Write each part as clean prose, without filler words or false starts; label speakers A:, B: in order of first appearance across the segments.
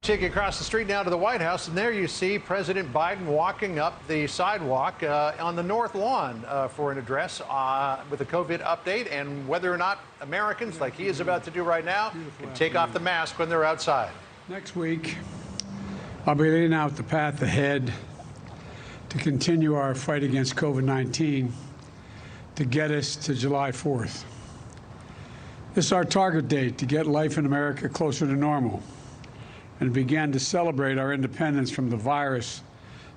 A: Take you across the street now to the White House, and there you see President Biden walking up the sidewalk on the North Lawn for an address with a COVID update and whether or not Americans, like he is about to do right now, can take off the mask when they're outside.
B: Next week, I'll be laying out the path ahead to continue our fight against COVID-19 to get us to July 4th. This is our target date to get life in America closer to normal and began to celebrate our independence from the virus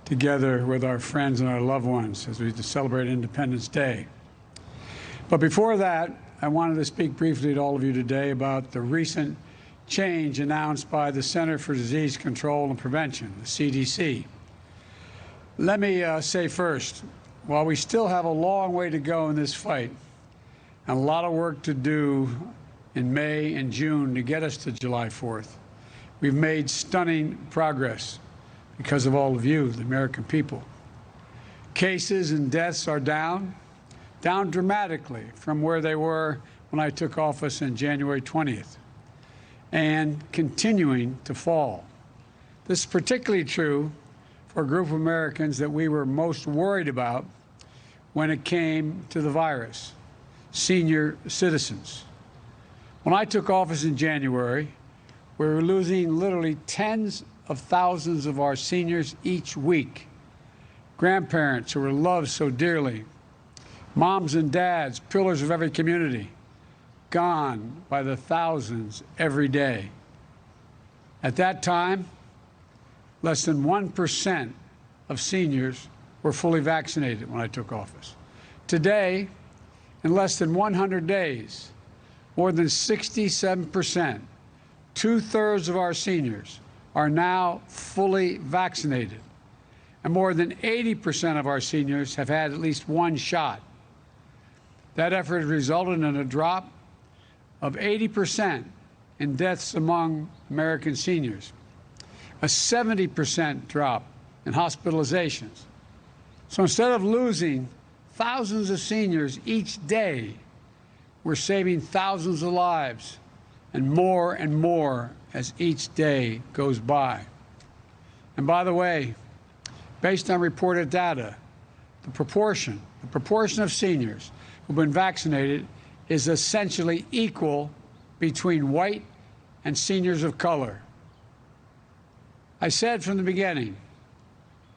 B: together with our friends and our loved ones as we celebrate Independence Day. But before that, I wanted to speak briefly to all of you today about the recent change announced by the Center for Disease Control and Prevention, the CDC. Let me say first, while we still have a long way to go in this fight and a lot of work to do in May and June to get us to July 4th, we've made stunning progress because of all of you, the American people. Cases and deaths are down dramatically from where they were when I took office on January 20th, and continuing to fall. This is particularly true for a group of Americans that we were most worried about when it came to the virus, senior citizens. When I took office in January, we were losing literally tens of thousands of our seniors each week. Grandparents who were loved so dearly, moms and dads, pillars of every community, gone by the thousands every day. At that time, less than 1% of seniors were fully vaccinated when I took office. Today, in less than 100 days, more than 67%, 2/3 of our seniors are now fully vaccinated, and more than 80% of our seniors have had at least one shot. That effort has resulted in a drop of 80% in deaths among American seniors, a 70% drop in hospitalizations. So instead of losing thousands of seniors each day, we're saving thousands of lives, and more as each day goes by. And by the way, based on reported data, the proportion of seniors who've been vaccinated is essentially equal between white and seniors of color. I said from the beginning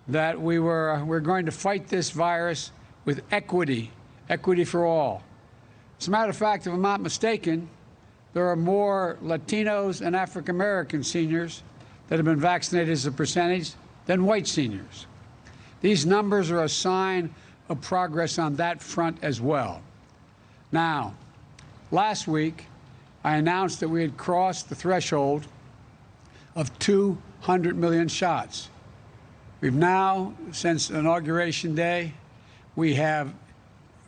B: that we're going to fight this virus with equity for all. As a matter of fact, if I'm not mistaken, there are more Latinos and African American seniors that have been vaccinated as a percentage than white seniors. These numbers are a sign of progress on that front as well. Now, last week, I announced that we had crossed the threshold of 200 million shots. We've now, since Inauguration Day, we have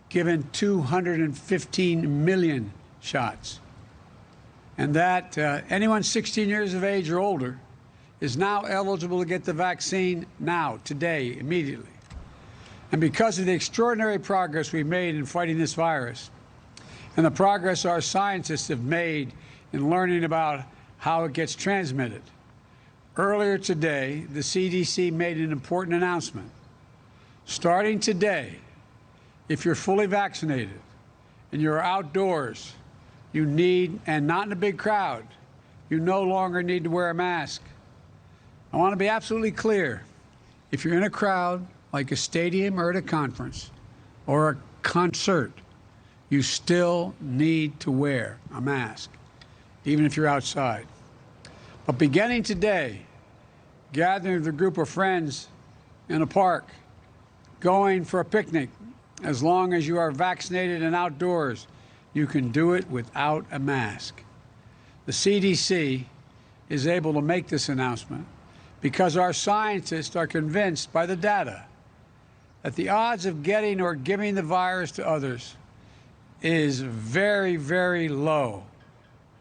B: given 215 million shots. And that anyone 16 years of age or older is now eligible to get the vaccine now, today, immediately. And because of the extraordinary progress we've made in fighting this virus and the progress our scientists have made in learning about how it gets transmitted, earlier today, the CDC made an important announcement. Starting today, if you're fully vaccinated and you're outdoors, you need, and not in a big crowd, you no longer need to wear a mask. I want to be absolutely clear. If you're in a crowd, like a stadium or at a conference or a concert, you still need to wear a mask, even if you're outside. But beginning today, gathering with a group of friends in a park, going for a picnic, as long as you are vaccinated and outdoors, you can do it without a mask. The CDC is able to make this announcement because our scientists are convinced by the data that the odds of getting or giving the virus to others is very, very low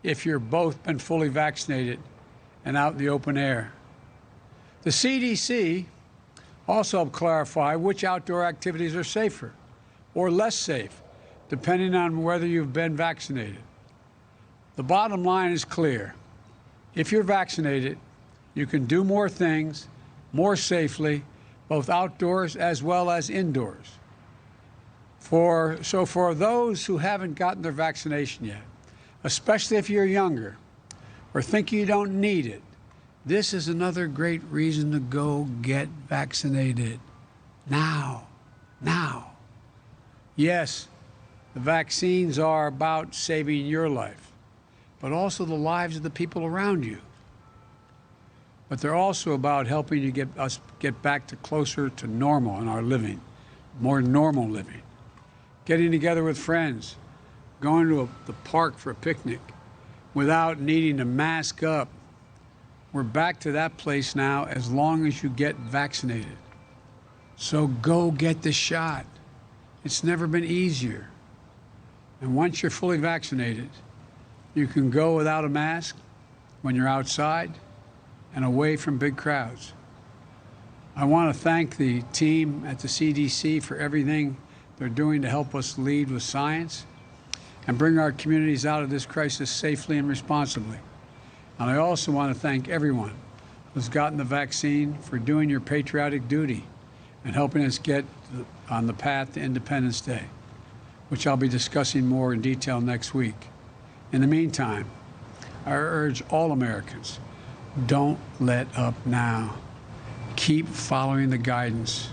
B: if you're both been fully vaccinated and out in the open air. The CDC also helped clarify which outdoor activities are safer or less safe, depending on whether you've been vaccinated. The bottom line is clear. If you're vaccinated, You can do more things more safely, both outdoors as well as indoors. So for those who haven't gotten their vaccination yet, especially if you're younger or think you don't need it, this is another great reason to go get vaccinated now. Now. Yes, the vaccines are about saving your life, but also the lives of the people around you. But they're also about helping you get back to closer to normal in our living, more normal living. Getting together with friends, going to the park for a picnic without needing to mask up. We're back to that place now as long as you get vaccinated. So go get the shot. It's never been easier. And once you're fully vaccinated, you can go without a mask when you're outside and away from big crowds. I want to thank the team at the CDC for everything they're doing to help us lead with science and bring our communities out of this crisis safely and responsibly. And I also want to thank everyone who's gotten the vaccine for doing your patriotic duty and helping us get on the path to Independence Day, which I'll be discussing more in detail next week. In the meantime, I urge all Americans, don't let up now. Keep following the guidance.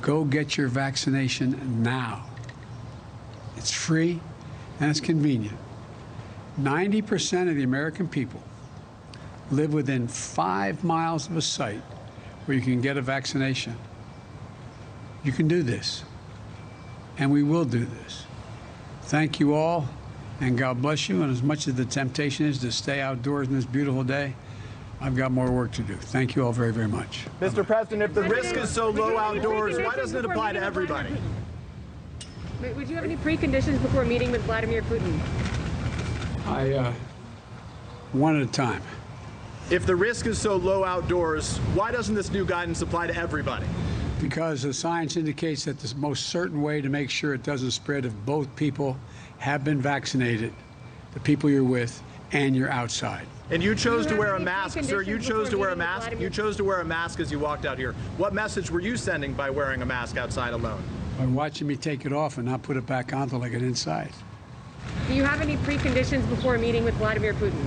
B: Go get your vaccination now. It's free and it's convenient. 90% of the American people live within 5 miles of a site where you can get a vaccination. You can do this, and we will do this. Thank you all, and God bless you. And as much as the temptation is to stay outdoors in this beautiful day, I've got more work to do. Thank you all very, very much.
C: Mr. President, if the risk is so low outdoors, why doesn't it apply to everybody?
D: Would you have any preconditions before meeting with Vladimir Putin?
B: One at a time.
C: If the risk is so low outdoors, why doesn't this new guidance apply to everybody?
B: Because the science indicates that the most certain way to make sure it doesn't spread if both people have been vaccinated, the people you're with, and you're outside.
C: And you chose to wear a mask, sir. You chose to wear a mask. You chose to wear a mask as you walked out here. What message were you sending by wearing a mask outside alone?
B: By watching me take it off and not put it back on until I get inside.
D: Do you have any preconditions before meeting with Vladimir Putin?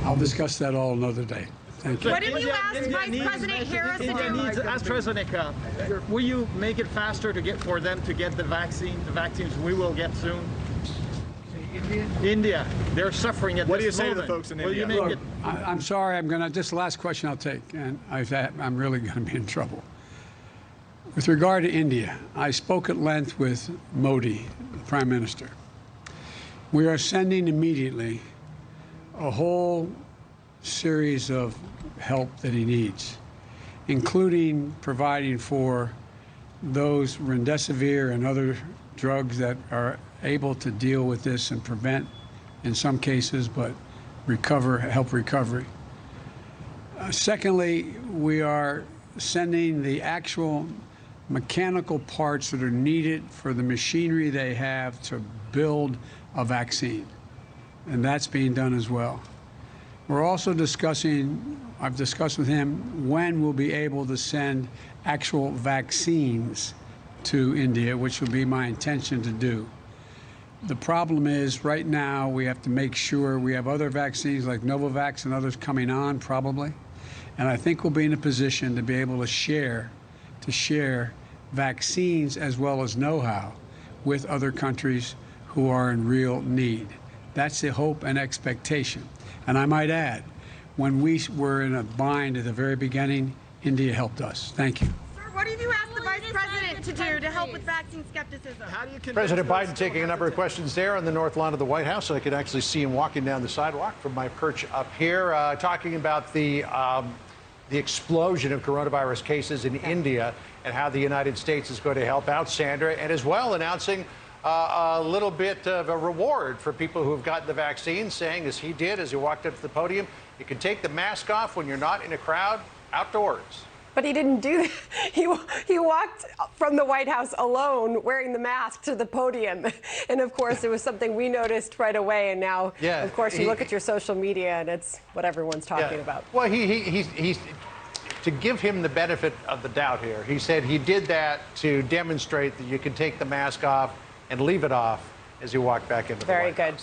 B: I'll discuss that all another day. Thank you.
D: What did you ask Vice President Harris to
E: India needs
D: do?
E: AstraZeneca. Will you make it faster for them to get the vaccines we will get soon? India, they're suffering at this moment.
C: What do you say to the folks in India?
E: Will you make
B: Look,
E: it?
B: I'm sorry, this is the last question I'll take, and I'm really going to be in trouble. With regard to India, I spoke at length with Modi, the Prime Minister. We are sending immediately a whole series of help that he needs, including providing for those remdesivir and other drugs that are able to deal with this and prevent, in some cases, but help recovery. Secondly, we are sending the actual mechanical parts that are needed for the machinery they have to build a vaccine, and that's being done as well. We're also discussing, I've discussed with him, when we'll be able to send actual vaccines to India, which will be my intention to do. The problem is, right now, we have to make sure we have other vaccines like Novavax and others coming on, probably. And I think we'll be in a position to be able to share vaccines as well as know-how with other countries who are in real need. That's the hope and expectation. And I might add, when we were in a bind at the very beginning, India helped us. Thank you.
F: Sir, what have you asked the Vice President to do to help with vaccine skepticism?
C: How do you convince
A: President
C: those
A: Biden taking a number of questions there on the north lawn of the White House. So I could actually see him walking down the sidewalk from my perch up here, talking about the explosion of coronavirus cases in India and how the United States is going to help out, Sandra, and as well announcing a little bit of a reward for people who have gotten the vaccine, saying, as he did as he walked up to the podium, you can take the mask off when you're not in a crowd outdoors.
G: But he didn't do that. He walked from the White House alone, wearing the mask, to the podium. And of course, it was something we noticed right away. And now, of course, you look at your social media, and it's what everyone's talking about.
A: Well, he's to give him the benefit of the doubt here. He said he did that to demonstrate that you can take the mask off and leave it off as you walk back into the White House.
G: Very good.